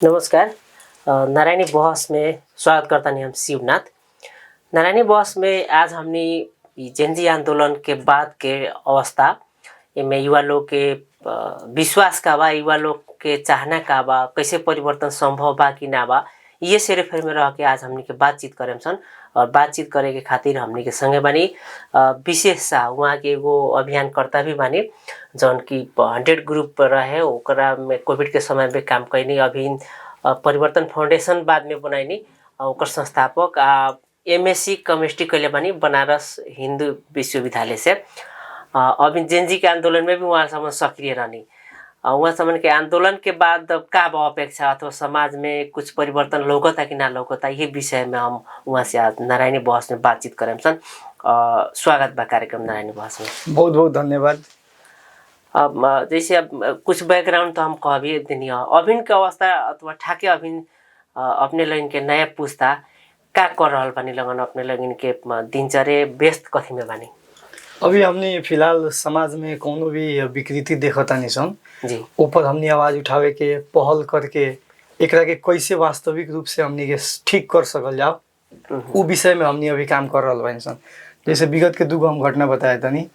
नमस्कार। नारायणी बहस में स्वागत करता नहीं हम शिवनाथ। नारायणी बहस में आज हमने जेनजी आंदोलन के बाद के अवस्था में युवा लोग के विश्वास का बा, युवा लोग के चाहना का बा, कैसे परिवर्तन संभव बा कि ना बा, ये सेरेफेर में रह के आज हमने के बातचीत करें सन। और बातचीत करे के खातिर हमने के संगे बानी विशेष शाह, वहाँ के एगो अभियानकर्ता भी बानी जौन की 100 ग्रुप रहे, ओकरा में कोविड के समय में काम कैनी। अभी परिवर्तन फाउंडेशन बाद में बनाइनी, ओकर संस्थापक एमएससी केमिस्ट्री कैले बानी बनारस हिंदू विश्वविद्यालय से। अभी जेनजी के आंदोलन में भी वहाँ समझ सक्रिय रहनी। वहाँ समझ के आंदोलन के बाद का बा अपेक्षा अथवा समाज में कुछ परिवर्तन लौकता कि ना लौकता, ये विषय में हम वहाँ से आज नारायणी बहस में बातचीत करें सन। स्वागत बा कार्यक्रम नारायणी बहस में। बहुत बहुत धन्यवाद। अब जैसे अब कुछ बैकग्राउंड तो हम कह भी देनी है। अभिन के अवस्था अथवा ठाके अभिन अपने लगन के नया पुस्ता का कर रहल बानी लगन, अपने लगन के दिनचर्या व्यस्त कथी में बानी? अभी हमने फिलहाल समाज में कोनो भी विकृति देखता नहीं सन जी, ऊपर हमने आवाज उठावे के पहल करके एकरा के कैसे वास्तविक रूप से हमने के ठीक कर सकल जाओ, वो विषय में हमने अभी काम कर रहल बानी सन। जैसे विगत के दूगो हम घटना बताया तनी।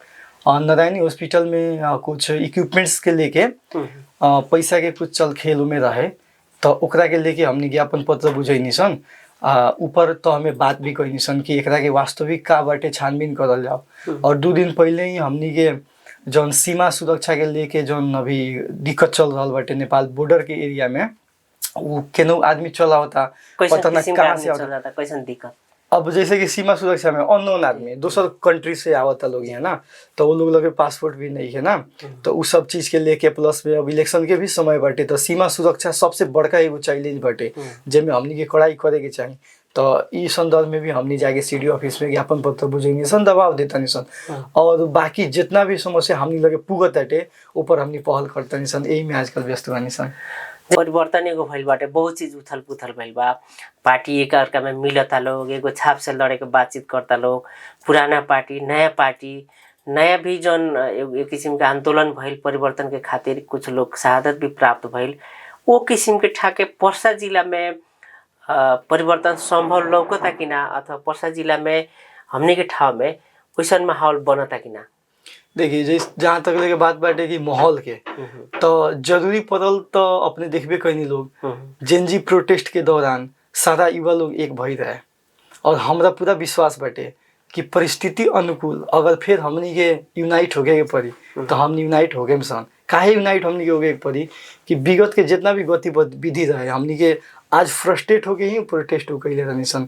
नारायणी हॉस्पिटल में कुछ इक्विपमेंट्स के लेके पैसा के कुछ चल खेल में रहे, तो ओकरा के लेके हमने ज्ञापन पत्र बुझैनी सन। ऊपर तो हमें बात भी कहनी सन कि एकरा के वास्तविक का बाटे छानबीन करल जाओ। और 2 दिन पहले ही हमनी के जौन सीमा सुरक्षा के लेके जौन अभी दिक्कत चल रहा बाटे नेपाल बॉर्डर के एरिया में, वो केनो आदमी चला होता पता ना कहाँ से होता, कैसन दिक्कत। अब जैसे कि सीमा सुरक्षा में अननोन आदमी दूसर कंट्री से आवता लोग है ना, तो वो लोग लगे पासपोर्ट भी नहीं है ना, तो उस सब चीज के लेके प्लस में अब इलेक्शन के भी समय बाटे, तो सीमा सुरक्षा सबसे बड़का एगो चैलेंज बाटे जेमे हमनी के कड़ाई करे के चाहिए। तो ई संदर्भ में भी हमनी जाके सीडी ऑफिस में ज्ञापन पत्र बुझेंगे सन, दबाव देता सन। और बाकी जितना भी समस्या हमनी लगे पुगत हटे ऊपर हमनी पहल करता सन, यही में आजकल व्यस्त बानी सन। परिवर्तन एगो भइल बाटे, बहुत चीज उथल पुथल भइल बा। पार्टी एक अर्का में मिलता लोग, एगो छाप से लड़े के बातचीत करता लोग, पुराना पार्टी नया भी जौन एक किसिम के आंदोलन भइल परिवर्तन के खातिर, कुछ लोग शहादत भी प्राप्त भइल। वो किसिम के ठाके पर्सा जिला में परिवर्तन संभव लौकता कि ना, अथवा पर्सा जिला में हमने के ठाव में वैसन माहौल बनता कि ना? देखिए जहाँ तक लेके बात बाटे कि माहौल के, तो जरूरी पड़ल तो अपने देखबे कहीं लोग जेनजी प्रोटेस्ट के दौरान सारा युवा लोग एक भई रहे। और हमरा पूरा विश्वास बाटे कि परिस्थिति अनुकूल अगर फिर हमनी के यूनाइट होके के पड़ी तो हम यूनाइट हो गए सन। काहे यूनाइट हमनी के होके के पड़ी कि विगत के जितना भी गतिविधि रहे हमनी के आज फ्रस्ट्रेट होके ही प्रोटेस्ट हो कैले रहनी सन।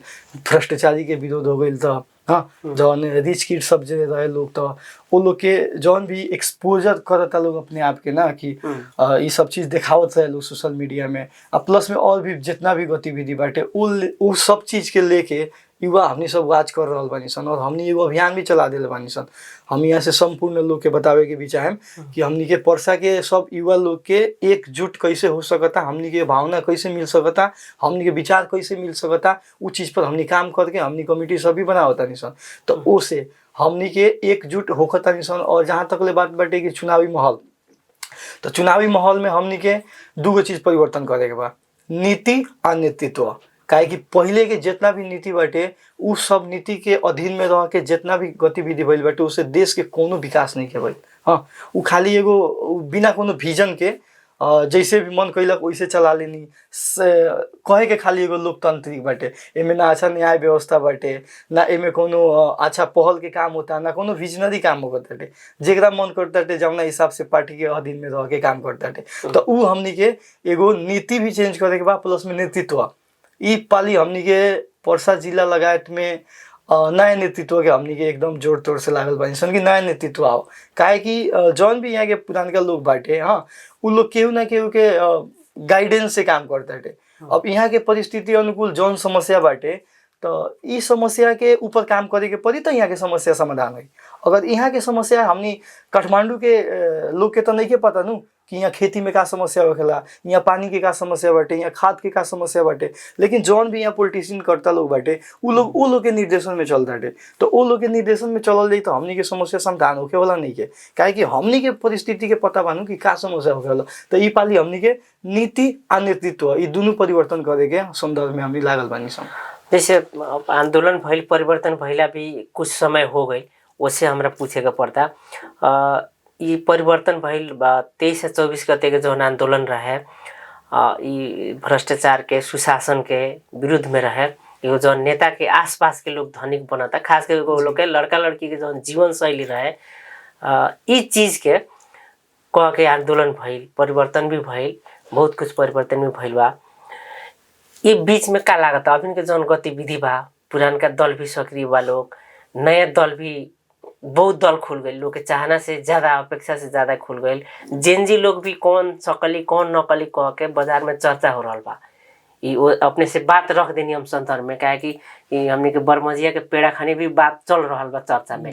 भ्रष्टाचारी के विरोध हो गई, तो हाँ जौन रिच किड सब जे रहे लोग, तो वो लोग के जौन भी एक्सपोजर करता लोग अपने आप के ना कि ये सब चीज दिखावत रहे लोग सोशल मीडिया में, प्लस में और भी जितना भी गतिविधि बाटे वो सब चीज के लेके युवा हमनी सब वाच कर रहल बानी सन। और हमनी एगो अभियान भी चला दिले बानी सन। हम यहाँ से संपूर्ण लोग के बतावे के भी चाहेम कि हमनी के पर्सा के सब युवा लोग के एकजुट कैसे हो सकता, हमनी के भावना कैसे मिल सकता, हमनी के विचार कैसे मिल सकता, उ चीज पर हमनी काम करके हमनी कमिटी सब भी बनावता नहीं सन। तो ओसे हमनी के एकजुट होखता नहीं सन। और जहाँ तक ले बात बाटे कि चुनावी माहौल, तो चुनावी माहौल में हमनी के दूगो चीज परिवर्तन करे के बा, नीति और नेतृत्व। काहे कि पहले के जितना भी नीति बाटे उ सब नीति के अधीन में रह के जितना भी गतिविधि भइल बाटे उससे देश के कोनो विकास नहीं के भइल। हाँ, उ खाली एगो बिना कोनो विजन के जैसे भी मन कैलक वैसे चला लेनी कहे के खाली एगो लोकतांत्रिक बाटे। एमे ना अच्छा न्याय व्यवस्था बाटे, ना एमे कोनो अच्छा पहल के काम होता, ना कोनो विजनरी काम होता है। जेकरा मन करता है जौना हिसाब से पार्टी के अधीन में रह के काम करता है। तो उ हमनी के एगो नीति भी चेंज करे के बा, प्लस में नेतृत्व। ई पाली हमनी के पर्सा जिला लगायत में नया नेतृत्व के हमनी के एकदम जोर तोड़ से लागल बानी सन कि नया नेतृत्व आओ। काहे कि जौन भी यहाँ के पुरानका लोग बाटे, हाँ उ लोग केहू ना केहू के गाइडेंस से काम करता है। अब यहाँ के परिस्थिति अनुकूल जौन समस्या बाटे, तो ई समस्या के ऊपर काम करे के पड़ी तो यहाँ के समस्या समाधान है। अगर यहाँ के समस्या हमनी काठमांडू के लोग के तो नहीं के पता नू कि यहाँ खेती में का समस्या होखेला, यहाँ पानी के का समस्या बाटे, यहाँ खाद के का समस्या बाटे, लेकिन जौन भी यहाँ पॉलिटिशियन करता लोग बाटे उ लोग के निर्देशन में चल बाटे। तो वो लोग के निर्देशन में चलल जाई तो हमनी के समस्या समाधान होखे वाला नहीं के, काहे कि हमनी के परिस्थिति के पता बानू कि का समस्या होखेला। तो ई पाली हमनी के नीति आ नेतृत्व ई दोनों परिवर्तन करे के संदर्भ में हमनी लागल बानी सन। जैसे आंदोलन भइल, परिवर्तन भइला भी कुछ समय हो गई, उससे हमरा पूछेगा पड़ता ये परिवर्तन भइल 23 से 24 गते के जौन आंदोलन रहे ये भ्रष्टाचार के सुशासन के विरुद्ध में रहे। यो जौन नेता के आसपास के लोग धनिक बनता, खास करके वो लोग के लड़का लड़की के जौन जीवन शैली रहे ई चीज के कह के आंदोलन भइल, परिवर्तन भी भइल, बहुत कुछ परिवर्तन भी भइल बा। ये बीच में का लागत अभी के जौन गतिविधि बा, पुरानका दल भी सक्रिय बा, लोग नया दल भी बहुत दल खुल गए, लोग के चाहना से ज्यादा, अपेक्षा से ज्यादा खुल गए। जेनजी लोग भी कौन सकली कौन नकली कह के बाजार में चर्चा हो रहा बा। ये अपने से बात रख देनी हम संदर्भ में, काहे कि हमने के बरमजिया के पेड़ा खाने भी बात चल रहा बा चर्चा में।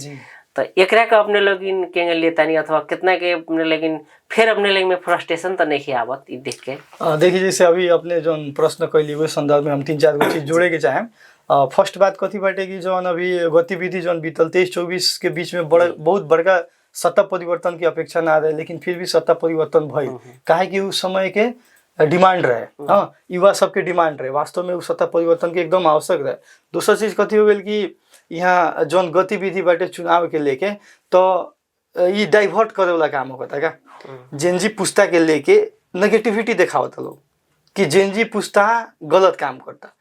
तो एकरा के अपने लोग इन के लेता नहीं अथवा कितना के अपने, लेकिन फिर अपने लोग में फ्रस्ट्रेशन तो नहीं आवत ये देख के। देखिए जैसे अभी अपने जो प्रश्न कैली हुए संदर्भ में हम 3-4 गो चीज जोड़े के चाहें। फर्स्ट बात कथी बाटे कि जौन अभी गतिविधि जौन बीतल 23-24 के बीच में बहुत बड़का सत्ता परिवर्तन की अपेक्षा ना रहे, लेकिन फिर भी सत्ता परिवर्तन भइल, काहे कि उस समय के डिमांड रहे, हाँ युवा सबके डिमांड रहे, वास्तव में उस सत्ता परिवर्तन के एकदम आवश्यक रहे। दूसरा चीज कथी हो गई कि यहाँ जौन गतिविधि बाटे चुनाव के लेके तो ये डाइवर्ट करे वाला काम होता का, जेनजी पुस्ता के लेके नेगेटिविटी दिखावता लोग कि जेनजी पुस्ता गलत काम करता,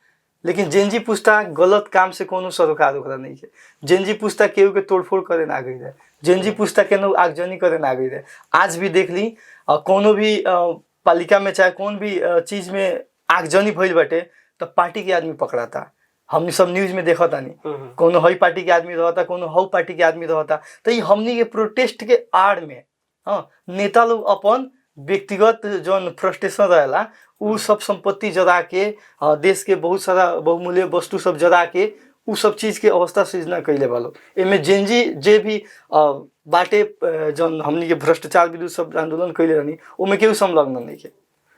लेकिन जेनजी पुस्ता गलत काम से कोनो सरोकार ओकरा नहीं है। जेनजी पुस्ता केहू के तोड़फोड़ करे ना गई रहे, जेनजी पुस्ता केनो आगजनी करे ना गई रहे। आज भी देख ली कोनो भी पालिका में चाहे कौन भी चीज में आगजनी भइल बाटे तो पार्टी के आदमी पकड़ाता, हमने सब न्यूज में देखा तानी, कोनो हई पार्टी के आदमी रहता, कोनो हऊ पार्टी के आदमी रहता। तो ये हमनी के प्रोटेस्ट के आड़ में हाँ नेता लोग अपन व्यक्तिगत जौन फ्रस्ट्रेशन रहेला उ सब संपत्ति जरा के देश के बहुत सारा बहुमूल्य वस्तु सब जरा के उ सब चीज के अवस्था सृजना कैले वालो। एमे जेनजी जे भी बाटे जौन हमनी के भ्रष्टाचार विरुद्ध सब आंदोलन कैले रहनी ओमे केहू संलग्न नहीं है।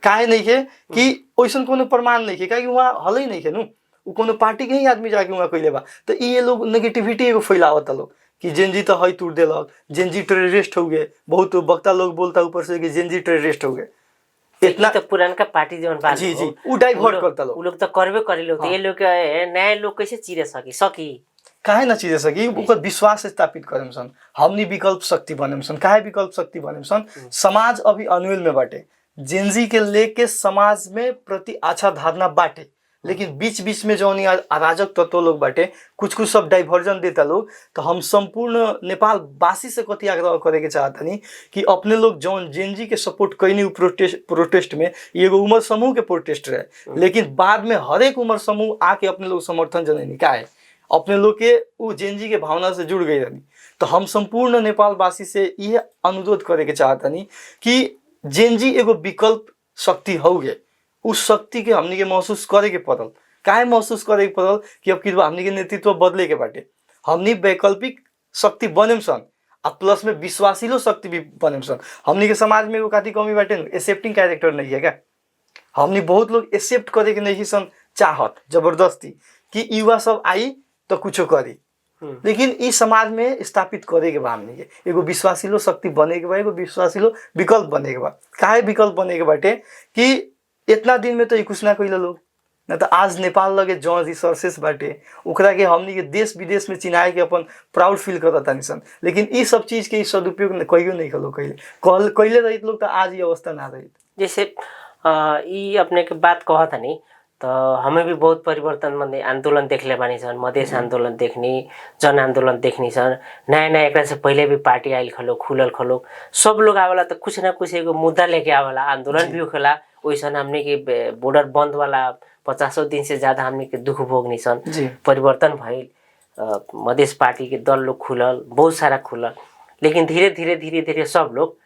काहे नहीं है कि ओइसन कोनो प्रमाण नहीं है, काहे कि वहाँ हलै नहीं है नु, उ कोनो पार्टी के ही आदमी जाके वहाँ कैले बा। तो ये लोग नेगेटिविटी एगो फैलावत लोग कि जेनजी तो हई तोड़ देलक, जेनजी टेररिस्ट हो गए, बहुत वक्ता लोग बोलता ऊपर से कि जेनजी टेररिस्ट हो गए। इतना तो पुरानका पार्टी जौन बा जी जी उ डाइवर्ट करता लोग, उ लोग तो करबे करे लोग। ये लोग के नया लोग कैसे चिरे सकी काहे ना चिरे सकी, ओकर विश्वास स्थापित करेम सन, हमनी विकल्प शक्ति बनेम सन। काहे विकल्प शक्ति बनेम सन, समाज अभी अनविल में बाटे, जेनजी के लेके समाज में प्रति अच्छा धारणा बाटे, लेकिन बीच बीच में जौन अराजक तत्व लोग बाटे कुछ कुछ सब डाइवर्जन देता लोग। तो हम संपूर्ण नेपाल वासी से कथी आग्रह करे के चाहतनी कि अपने लोग जौन जेनजी के सपोर्ट कैनी प्रोटेस्ट में एगो उम्र समूह के प्रोटेस्ट रहे, लेकिन बाद में हर एक उम्र समूह आके अपने लोग समर्थन जनैनी काहे अपने लोग के उ जेनजी के भावना से जुड़ गई रहनी। तो हम संपूर्ण नेपाल वासी से यह अनुरोध करे के चाहतनी कि जेनजी एगो विकल्प शक्ति हो गए, उस शक्ति के हमनी के महसूस करे के पड़ल। काहे महसूस करे के पड़ल कि अब कि हमनी के नेतृत्व बदले के बाटे, हमनी वैकल्पिक शक्ति बनेम सन आ प्लस में विश्वासिलो शक्ति भी बनेम सन। हमनी के समाज में एगो काती कमी बाटे न, एक्सेप्टिंग कैरेक्टर नहीं है क्या, हमनी बहुत लोग एक्सेप्ट करे के नहीं सन चाहत जबरदस्ती कि युवा सब आई तो कुछो करी, लेकिन इस समाज में स्थापित करे के बा हमनी के एगो विश्वासिलो शक्ति बने के बा, एगो विश्वासिलो विकल्प बने के बा। काहे विकल्प बने के बाटे कि इतना दिन में तो ये कुछ ना कैला लोग, ना तो आज नेपाल लगे जौन रिसोर्सेस बाटे ओकरा के हमनी के देश विदेश में चिनाए के अपन प्राउड फील करता निसन, लेकिन ई सब चीज के सदुपयोग कहियो नहीं कलो कैले रहित लोग तो आज ये अवस्था ना रहित। जैसे ई अपने के बात कहता नहीं तो हमें भी बहुत परिवर्तन में आंदोलन देखले बानी सन, मधेश आंदोलन देखनी, जन आंदोलन देखनी सन, नया नया एक से पहले भी पार्टी आयल खलो खुलल खलो, सब लोग आवेला तो कुछ ना कुछ एगो मुद्दा लेके आवेला, आंदोलन भी होखेला। वैसन हमने के बॉर्डर बंद वाला 50 दिन से ज्यादा हमने के दुख भोगनी सन, परिवर्तन भइल, मधेश पार्टी के दल लोग खुलल, बहुत सारा खुलल, लेकिन धीरे धीरे सब लोग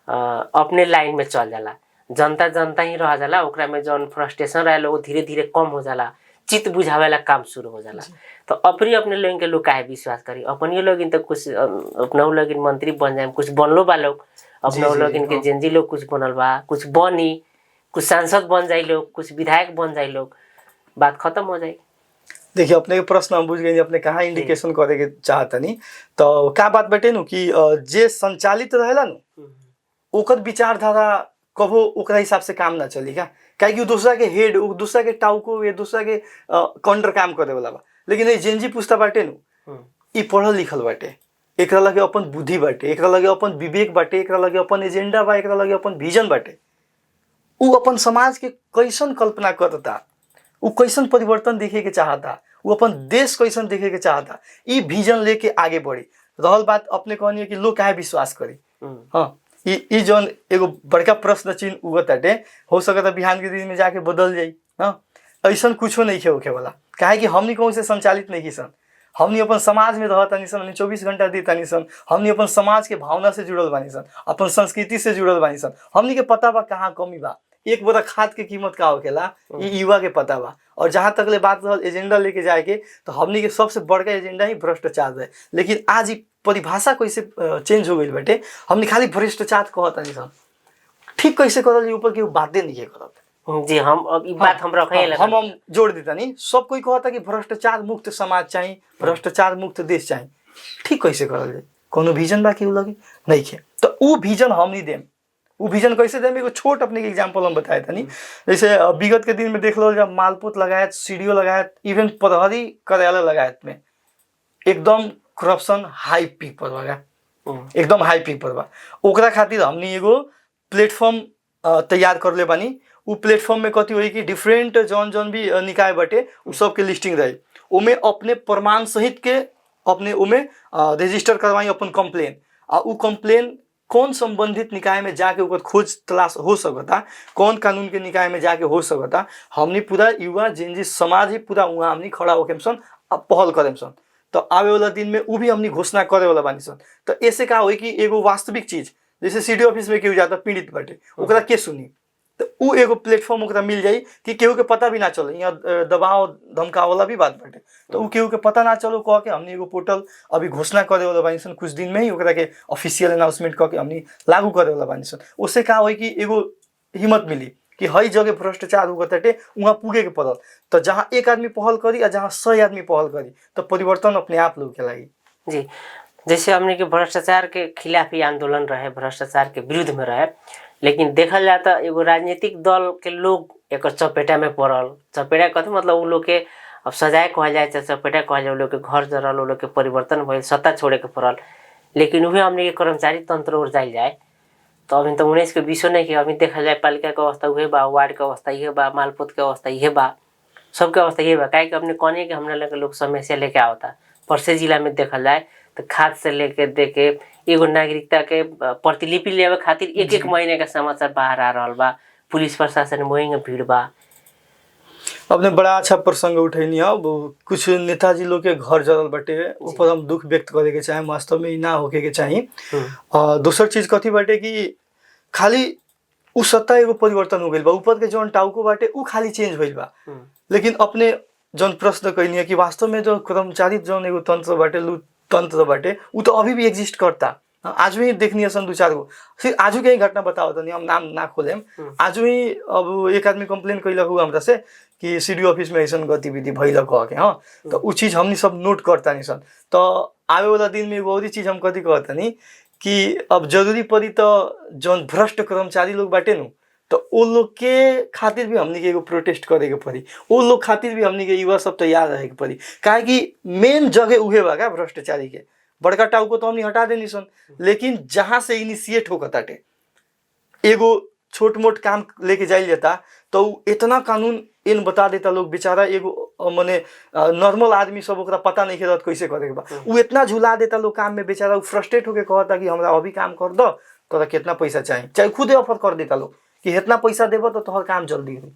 अपने लाइन में चल जाला, जनता ही रह जाला, ओकरा में जौन फ्रस्ट्रेशन रहेला वो धीरे धीरे कम हो जाला, चित बुझावेला काम शुरू हो जाला। तो अपने लोगन के लोग काहे विश्वास करी, अपने लोग तो कुछ अपना लोग मंत्री बन जाए, कुछ बनलो बा लोग, अपना लोग के जेनजी लोग कुछ बनल बा, कुछ बनी, कुछ सांसद बन जाए लोग, कुछ विधायक बन जाए लोग, बात खत्म हो जाए। देखिए अपने के प्रश्न हम बुझ गए, अपने कहाँ इंडिकेशन करे के चाहता नहीं। तो का बात बेटे नु कि जे संचालित रहेला नु ओकर विचारधारा कबो ओकरा हिसाब से काम ना चली का, काहे कि दूसरा के हेड, दूसरा के टाउको, या दूसरा के काउंटर काम करे वाला बा। लेकिन ये जेनजी पुस्ता बाटे नु ई पढ़ल लिखल बाटे, एकरा लगे अपन बुद्धि बाटे, एकरा लगे अपन विवेक बाटे, एकरा लगे अपन एजेंडा बा, एकरा लगे अपन विजन बाटे। उ अपन समाज के कैसन कल्पना करता, उ कैसन परिवर्तन देखे के चाहता, उ अपन देश कैसन देखे के चाहता, ई विजन लेके आगे बढ़ी। रहल बात अपने कहनी है कि लोग काहे विश्वास करी, हाँ ई जौन एगो बड़का प्रश्न चिन्ह उगताटे, हो सकता बिहान के दिन में जाके बदल जाई। हाँ ऐसा कुछो नहीं होखे वाला, काहे कि हमनी कहूँ से संचालित नहीं सन, हमनी अपन समाज में रहतानी सन, हमनी 24 घंटा देतानी सन, हमनी अपन समाज के भावना से जुड़ल बानी सन, अपन संस्कृति से जुड़ल बानी सन, हमनी के पता बा कहाँ कमी बा, एक बोरा खाद के कीमत का होखेला ये युवा के पता बा। और जहाँ तक ले बात रहल एजेंडा लेके जाए के, तो हमनी के सबसे बड़का एजेंडा ही भ्रष्टाचार है। लेकिन आज ये परिभाषा कैसे चेंज हो गई बेटे, हमने खाली भ्रष्टाचार कहता नहीं सन, ठीक कैसे करल ऊपर की बातें नहीं करत जी। हम अब ई बात हम रखे हम जोड़ देता नहीं, सब कोई कहता कि भ्रष्टाचार मुक्त समाज चाहिए, भ्रष्टाचार मुक्त देश चाहिए, ठीक कैसे करल जाए, कोनो विजन बाकी उ लगे नहीं खे। तो उ विजन हम नहीं देम, उ विजन कैसे देम, एगो छोट अपने के एग्जांपल हम बताए था नहीं। जैसे विगत के दिन में देख लो जब मालपोत लगायत, सीडीओ लगायत, इवन प्रहरी कार्यालय लगायत में एकदम करप्शन हाई पीक पर बा, एकदम हाई पीक पर बा। ओकरा खातिर हमनी एगो प्लेटफॉर्म तैयार कर ले बानी। उ प्लेटफॉर्म में कथी होई कि डिफरेंट जौन भी निकाय बटे उ सब के लिस्टिंग रही, उमे अपने प्रमाण सहित के अपने उमे रजिस्टर करवाई अपन कंप्लेन, आ उ कंप्लेन कौन संबंधित निकाय में जाके ऊपर खोज तलाश हो सकता, कौन कानून के निकाय में जाके हो सकता, हमनी पूरा युवा जेनजी समाज ही पूरा वहाँ हमनी खड़ा होके सन पहल करें सन। तो आवे वाला दिन में उ भी हमनी घोषणा करे वाला बानी सन। तो ऐसे का होई कि एगो वास्तविक चीज, जैसे सीडी ऑफिस में केहू जाता पीड़ित बाटे, ओकरा के सुनी, तो उ एगो प्लेटफॉर्म ओकरा मिल जाई कि केहू के पता भी ना चले, यहाँ दबाव धमकाव वाला भी बात बाटे, तो उ केहू के पता ना चलो कह के हमनी एगो पोर्टल अभी घोषणा करे वाला बानी सन, कुछ दिन में ही ओकरा के ऑफिशियल अनाउंसमेंट कह के हमनी लागू करे वाला बानी सन। उससे का होई कि एगो हिम्मत मिली कि हई जगह भ्रष्टाचार होगताटे वहाँ पुगे के पड़ल, तो जहाँ एक आदमी पहल करी और जहाँ 100 आदमी पहल करी तो परिवर्तन अपने आप लोग के लगी। जी जैसे हमने के भ्रष्टाचार के खिलाफ ही आंदोलन रहे, भ्रष्टाचार के विरुद्ध में रहे, लेकिन देखल जाए तो एगो राजनीतिक दल के लोग एक चपेटा में पड़ल। चपेटा कथी मतलब उ लोग के अब सजाए कहल जाए चाहे चपेटा कहल जाए, उ लोग के घर जरल, उ लोग के परिवर्तन भइल, सत्ता छोड़े के पड़ल। लेकिन वही हमने के कर्मचारी तंत्र और जाइल जाए तो अभी तो 19 के विषय नहीं कि अभी देखा जाए पालिका के अवस्था उहे बा, वार्ड के अवस्था ये बा, मालपोत के अवस्था ये बा, सबके अवस्था ये बा। काहे कि अपने कहने कि हमने लगे लोग समस्या लेके आवता। परसे जिला में देखा जाए तो खाद से लेके देके एगो नागरिकता के प्रतिलिपि लेवे खातिर एक महीने का समाचार बाहर आ रहा बा, पुलिस प्रशासन वही में भीड़ बा। अपने बड़ा अच्छा प्रसंग उठैनी। अब कुछ नेताजी लोग के घर जरल बटे, ऊपर हम दुख व्यक्त करे के चाहे, वास्तव में ना होके के चाहिए। दूसर चीज कथी बाटे कि खाली उ सत्ता एगो परिवर्तन हो गइल बा, ऊपर के जौन टाउको बाटे उ खाली चेंज भइल बा। लेकिन अपने जौन प्रश्न कहनी है कि वास्तव में जो कर्मचारी जौन एगो तंत्र बाटे, लूट तंत्र बाटे, उ तो अभी भी एग्जिस्ट करता। आज भी देखनी है सन 2-4 गो, फिर आजू के ही घटना बताओ तो हम नाम ना खोलेम। आजू ही अब एक आदमी कंप्लेन कैलक हुआ हमरा से कि सीडी ऑफिस में ऐसा गतिविधि भइल कह के। हाँ तो उ चीज हमनी सब नोट करता नहीं सन। तो आवे वाला दिन में एगो और चीज हम कथी कहता नहीं कि अब जरूरी पड़ी तो जौन भ्रष्ट कर्मचारी लोग बाटे नु, तो वो लोग के खातिर भी हमनी के एगो प्रोटेस्ट करे के पड़ी, वो लोग खातिर भी हमनी के युवा सब तैयार रहे के पड़ी। काहे कि मेन जगह उहे बा का भ्रष्टाचारी के, बड़का टाउ को तो हमनी हटा देनी सन, लेकिन जहाँ से इनिशिएट होकताटे एगो छोट मोट काम लेके जाइल जाता तो इतना कानून इन बता देता लोग, बेचारा एगो मने नॉर्मल आदमी सब ओकरा पता नहीं रहत कैसे करे के बा, उ इतना झुला देता लोग काम में, बेचारा उ फ्रस्ट्रेट होके कहता कि हमरा अभी काम कर दो, तोरा कितना पैसा चाहिए, चाहे खुदे ऑफर कर देता लोग कि इतना पैसा देबो तो तोहर काम जल्दी हो।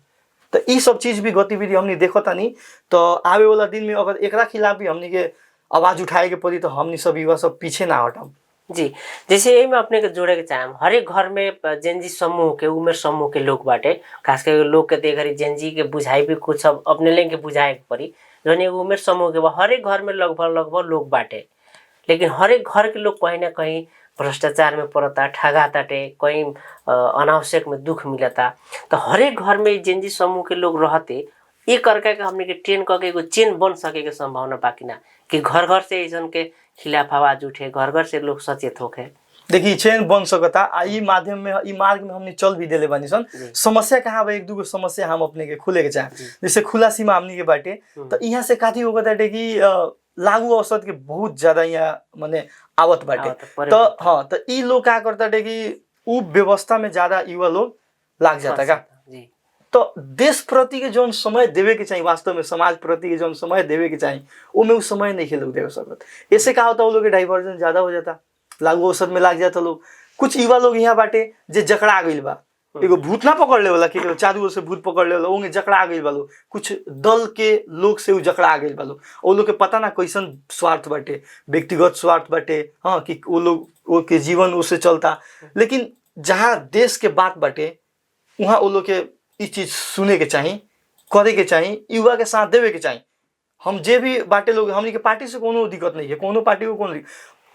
तो ये सब चीज भी गतिविधि हमनी देखता नहीं। तो आवे वाला दिन में अगर एकरा खिलाफ भी हमनी के आवाज उठाए के पड़ी तो हमनी सब युवा सब पीछे ना हटम। जी, जैसे यही में अपने के जोड़े के चाहम हरेक घर में जेनजी समूह के उमेर समूह के लोग बाटे, खास करके लोग के देख रही जेनजी के बुझाई भी कुछ अब अपने लेके बुझाए के पड़ी। जौन एगो उमेर समूह के बा हरेक घर में लगभग लोग बाटे, लेकिन हरेक घर के लोग कहीं ना कहीं भ्रष्टाचार में पड़ता, ठगा ताटे, कहीं अनावश्यक में दुख मिलता। तो हरेक घर में जेनजी समूह के लोग रहते एक करके के हमने के ट्रेन करके एगो चेन बन सके के संभावना बाकी ना, कि घर घर से ऐसन के खिलाफ आवाज उठे, घर घर से लोग सचेत होके। देखिए चेन बन सकता आ ई माध्यम में ई मार्ग में हमने चल भी देले बानी सन। समस्या कहाँ बा, एक दूगो समस्या हम अपने के खुले के चाहे, जैसे खुला सीमा हमनी के बाटे। तो यहाँ से काथी होगा ताटे कि लागू औसत के बहुत ज्यादा यहाँ माने आवत बाटे। तो हाँ, तो ई लोग क्या करता है कि उ व्यवस्था में ज्यादा युवा लोग लाग जाता का। तो देश प्रति के जौन समय देवे के चाहिए, वास्तव में समाज प्रति के जौन समय देवे के चाहिए, वो में उस समय नहीं लोग दे सकते। ऐसे क्या होता है, वो लोग डाइवर्जन ज्यादा हो जाता, लागू औसत में लाग जाता लोग। कुछ युवा लोग यहाँ बाटे जे जकड़ा गइल बा, एगो भूत ना पकड़ ले वाला कि चारू ओर से भूत पकड़ ले वाला, ओंगे जकड़ा गइल बा लोग। कुछ दल के लोग से उ जकड़ा गइल बा लोग। वो लोग के पता ना कैसन स्वार्थ बाटे, व्यक्तिगत स्वार्थ बाटे, हाँ, कि वो लोग वो के जीवन उससे चलता। लेकिन जहाँ देश के बात बाटे वहाँ वो लोग के ई चीज सुने के चाहिए, करे के चाहिए, युवा के साथ देवे के चाहिए। हम जे भी बाटे लोग, हमनी के पार्टी से कोनो दिक्कत नहीं है, कोनो पार्टी को कोनो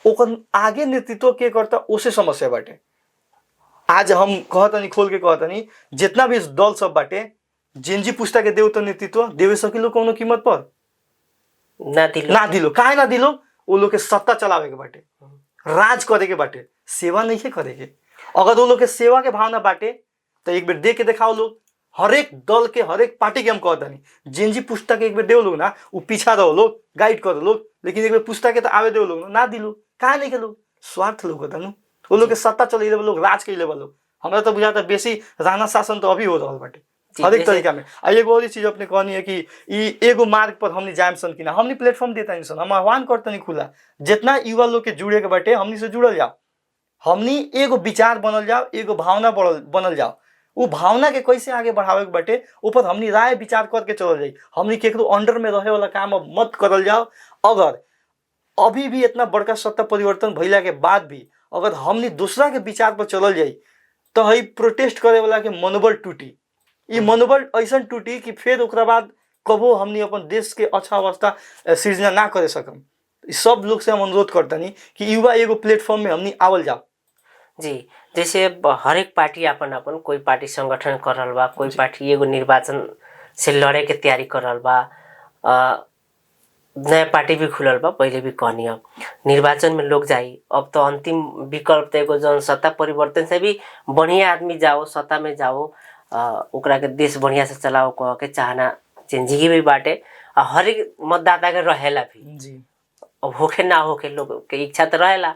ओकर आगे नेतृत्व के करता उसे समस्या बाटे। आज हम कहतनी खोल के कहतनी, जितना भी दल सब बाटे जेनजी पुस्ता के देव तो नेतृत्व देवे सकिलो कोनो कीमत पर ना दिलो। काहे ना दिलो? वो लोग के सत्ता चलावे के बाटे, राज करे के बाटे, सेवा नहीं है करे के। अगर वो लोग के सेवा के भावना बाटे तो एक बेर दे के दिखाओ लोग। हरेक दल के हरेक पार्टी के हम कहतनी जेनजी पुस्ता के एक बेर देव लोग ना, वो पीछा रहो लोग, गाइड करो लोग, लेकिन एक बेर पुस्ता के तो आवे देव लोग ना दिलो। काहे नहीं के लोग स्वार्थ लोग होता नु, वो लोग के सत्ता चले लोग, राज के लेवल लोग। हमरा तो बुझाता बेसी राणा शासन तो अभी हो रहा बाटे हरेक तरीका में। एगो और चीज अपने कहनी है कि ई एगो मार्ग पर हमने जाम सन कि ना, हमने प्लेटफॉर्म देता नहीं सन। हम आह्वान करते खुला, जितना युवा लोग के जुड़े के बाटे हमनी से जुड़ल जाओ, हमनी एगो विचार बनल जाओ, एगो भावना बनल जाओ। वो भावना के कैसे आगे बढ़ावे के बाटे ऊपर हमनी राय विचार करके चल जाई। हमनी केकरो अंडर में रहे वाला काम अब मत करल जाओ। अगर अभी भी इतना बड़का सत्ता परिवर्तन भइला के बाद भी अगर हमनी दूसरा के विचार पर चलल जाई तो हई प्रोटेस्ट करे वाला के मनोबल टूटी। ये मनोबल ऐसा टूटी कि फिर ओकरा बाद कबो हमनी अपन देश के अच्छा अवस्था सृजना ना करे सकम। सब लोग से हम अनुरोध करतनी कि युवा एगो प्लेटफॉर्म में हमनी आवल जाओ। जी, जैसे हरेक पार्टी अपन अपन कोई पार्टी संगठन कर रहा बा, कोई पार्टी एगो निर्वाचन से लड़े के तैयारी कर रहा बा, नया पार्टी भी खुलल बा। पहले भी कहनी अब निर्वाचन में लोग जाई, अब तो अंतिम विकल्प तो एगो जन सत्ता परिवर्तन से भी बढ़िया आदमी जाओ, सत्ता में जाओ, ओकरा के देश बढ़िया से चलाओ कह के चाहना जिंदगी भी बाटे। हर एक मतदाता के रहेला भी जी, अब होके ना होके लोग के इच्छा तो रहेला।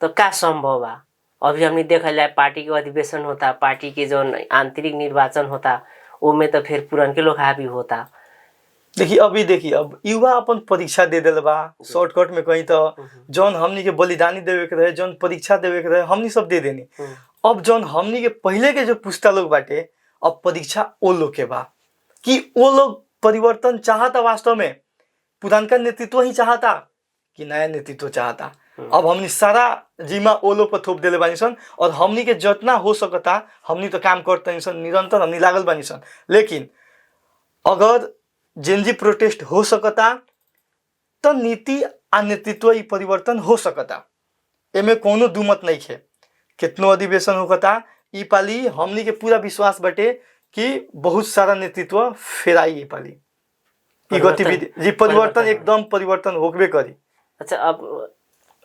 तो क्या संभव बा? अभी हमने देखा जाए पार्टी के अधिवेशन होता, पार्टी के जो आंतरिक निर्वाचन होता, वो में तो फिर पुरनके लोग हावी होता। देखिए अब युवा अपन परीक्षा दे दिल बा शॉर्टकट में। कहीं तो जौन हमनी के बलिदानी देवे के रहे, जौन परीक्षा देवे के रहे, हमनी सब दे देनी। अब जौन हमनी के पहले के जो पुस्ता लोग बाटे, अब परीक्षा वो लोग के बा कि वो लोग परिवर्तन चाहता, वास्तव में पुरानका नेतृत्व ही चाहता कि नया नेतृत्व चाहता। अब हमनी सारा जिम्मा वो लोग पर थोप देले बानी सन, और हमनी के जितना हो सकता हमनी तो काम करते सन, निरंतर हमनी लागल बानी सन। लेकिन अगर जेनजी प्रोटेस्ट हो सकता तो नीति आ नेतृत्व ई परिवर्तन हो सकता, एमे कोनो दुमत नहीं है। कितनो अधिवेशन होता ई पाली हमनी के पूरा विश्वास बटे कि बहुत सारा नेतृत्व फेराई ई पाली, ई गतिविधि जी परिवर्तन एकदम परिवर्तन होबे करी। अच्छा, अब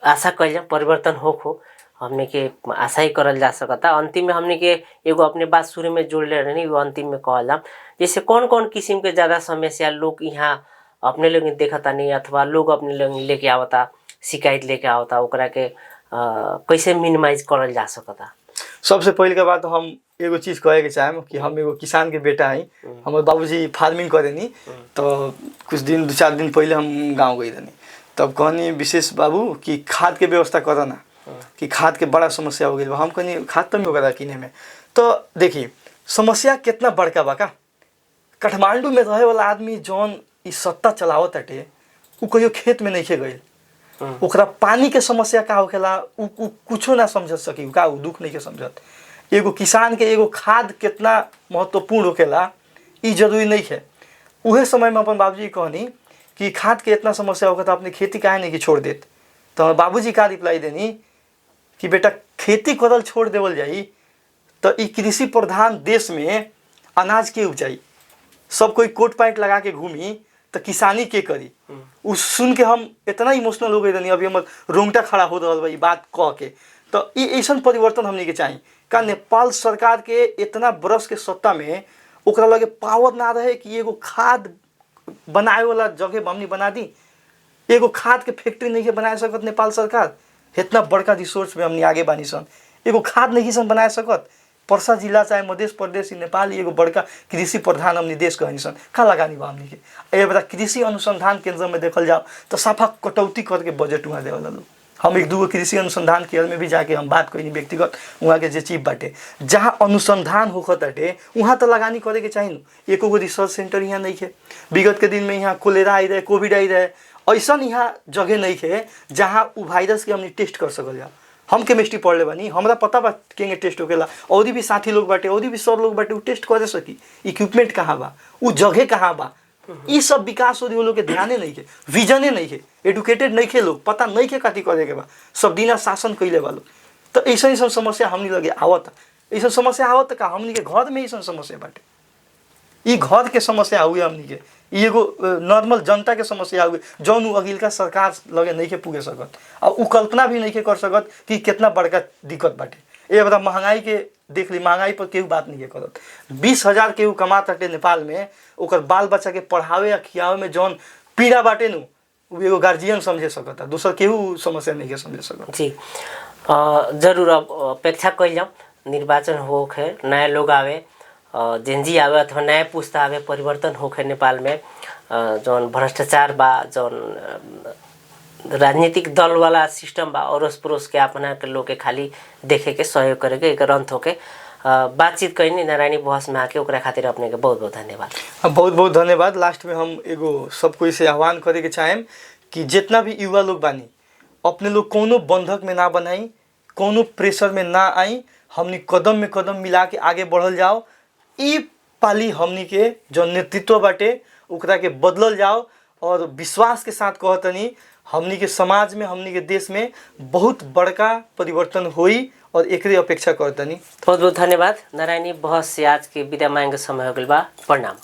आशा कइल परिवर्तन हो हमने के आशा ही करल जा सकता। अंतिम में हमने के एगो अपने बात शुरू में जोड़ ले रहे, वो अंतिम में कहला जैसे कौन कौन किस्म के ज्यादा समस्या लोग यहाँ अपने लोग देखता नहीं, अथवा लोग अपने लोग लेके आवता, शिकायत लेके आवता, ओकरा के कैसे मिनिमाइज करल जा सकता? सबसे पहले के बात हम एगो चीज कहे के चाहेम कि हम एगो किसान के बेटा हई। हमारे बाबूजी फार्मिंग करेनी, तो कुछ दिन 2-4 दिन पहले हम गाँव गई रहनी, तब कहनी विशेष बाबू कि खाद के व्यवस्था करो ना, कि खाद के बड़ा समस्या हो गई। हम कहनी खाद तो नहीं होगा किने में। तो देखिए समस्या कितना बड़का बा का। काठमांडू में रहे वाला आदमी जौन ई सत्ता चलावत हटे, उ कहियो खेत में नहीं गई, ओकरा पानी के समस्या का होखेला उ कुछो ना समझ सकी का उ दुख नहीं के समझत। एगो किसान के एगो खाद कितना महत्वपूर्ण होखेला ई जरूरी नहीं है। उहे समय में अपन बाबूजी कहनी कि खाद के इतना समस्या होगा तो अपनी खेती काहे नहीं कि छोड़ देत। तो बाबूजी का रिप्लाई देनी कि बेटा खेती करल छोड़ देवल जाई तो ई कृषि प्रधान देश में अनाज के उपजाई। सब कोई कोट पैंट लगा के घूमी तो किसानी के करी। उस सुन के हम इतना इमोशनल हो गए रही, अभी हमर रोंगटा खड़ा हो रहा बा बात कह के। तो ये ऐसा परिवर्तन हमने के चाहिए का नेपाल सरकार के इतना बरस के सत्ता में ओकरा लगे पावर ना रहे कि एगो खाद बनाए वाला जगह हमने बना दी। एगो खाद के फैक्ट्री नहीं के बनाए सकत नेपाल सरकार। इतना बड़का रिसोर्स में हमने आगे बानी सन, एगो खाद नहीं सन बनाए सकत। पर्सा जिला चाहे मध्य प्रदेश नेपाल एगो बड़का कृषि प्रधान हमने देश कहनी सन का लगानी बा हमने के। ए बड़ा कृषि अनुसंधान केंद्र में देखल जाओ तो साफा कटौती करके बजट वहाँ देवल लोग। हम एक दूगो कृषि अनुसंधान केंद्र में भी जाके हम बात करी व्यक्तिगत वहाँ के जे चीफ बाटे जहाँ अनुसंधान होखत बाटे वहाँ तो लगानी करे के चाहिए। एको गो रिसर्च सेंटर यहाँ नहीं है। विगत के दिन में यहाँ कोलेरा आई रहे, कोविड आई रहे, ऐसा यहाँ जगह नहीं है जहाँ उ वायरस के हमने टेस्ट कर सकल जा। हम केमिस्ट्री पढ़ले बानी, हमरा पता बा केंगे टेस्ट होकेला। और भी साथी लोग बाटे, और भी सर लोग बाटे, उ टेस्ट करे सकी। इक्विपमेंट कहाँ बा, उ जगह कहाँ बा, ये सब विकास हो रही लोग के ध्यान नहीं है, विजने नहीं है, एडुकेटेड नहीं है लोग, पता नहीं है कथी करे के बा, सब दिना शासन कैले बा लोग। तो ऐसा ऐसा समस्या हमने लगे आवत, ऐसा समस्या आवत का हमने के घर में ऐसा समस्या बाटे। ये घर के समस्या हुए हमने के, एगो नॉर्मल जनता के समस्या हुए जौन उ अगिलका सरकार लगे नहीं के पुगे सकत और उ कल्पना भी नहीं के कर सकत कि कितना बड़का दिक्कत बाटे। ये बड़ा महंगाई के देख ली, महंगाई पर केहू बात नहीं के करत। 20,000 केहू कमाता नेपाल में, ओकर बाल बच्चा के पढ़ावे या खियावे में जौन पीड़ा बाटे नु उ एगो गार्जियन समझे सकता, दूसर केहू समस्या नहीं के समझे सकत। जी जरूर अब अपेक्षा कइल जाओ निर्वाचन होखे, नया लोग आवे, जेनजी आवे अथवा नया पुस्ता आवे, परिवर्तन होखे नेपाल में। जौन भ्रष्टाचार बा, जौन राजनीतिक दल वाला सिस्टम बा, अड़ोस पड़ोस के अपना के लोग के खाली देखे के सहयोग करे के एक अंत होके बातचीत कहीं नारायणी बहस में आके ओकरा खातिर अपने के बहुत बहुत धन्यवाद। बहुत बहुत धन्यवाद। लास्ट में हम एगो सब कोई से आह्वान करे के चाहेम कि जितना भी युवा लोग बानी अपने लोग कोनो बंधक में ना बनाई, कोनो प्रेशर में ना आई, हमनी कदम में कदम मिला के आगे बढ़ल जाओ। ई पाली हमनी के जो नेतृत्व बाटे ओकरा के बदलल जाओ और विश्वास के साथ कहतनी हमनी के समाज में, हमनी के देश में बहुत बड़का परिवर्तन होई और एकरे अपेक्षा करतनी। बहुत बहुत धन्यवाद। नारायणी बहस से आज के विदा मांगे समय हो गइल बा। प्रणाम।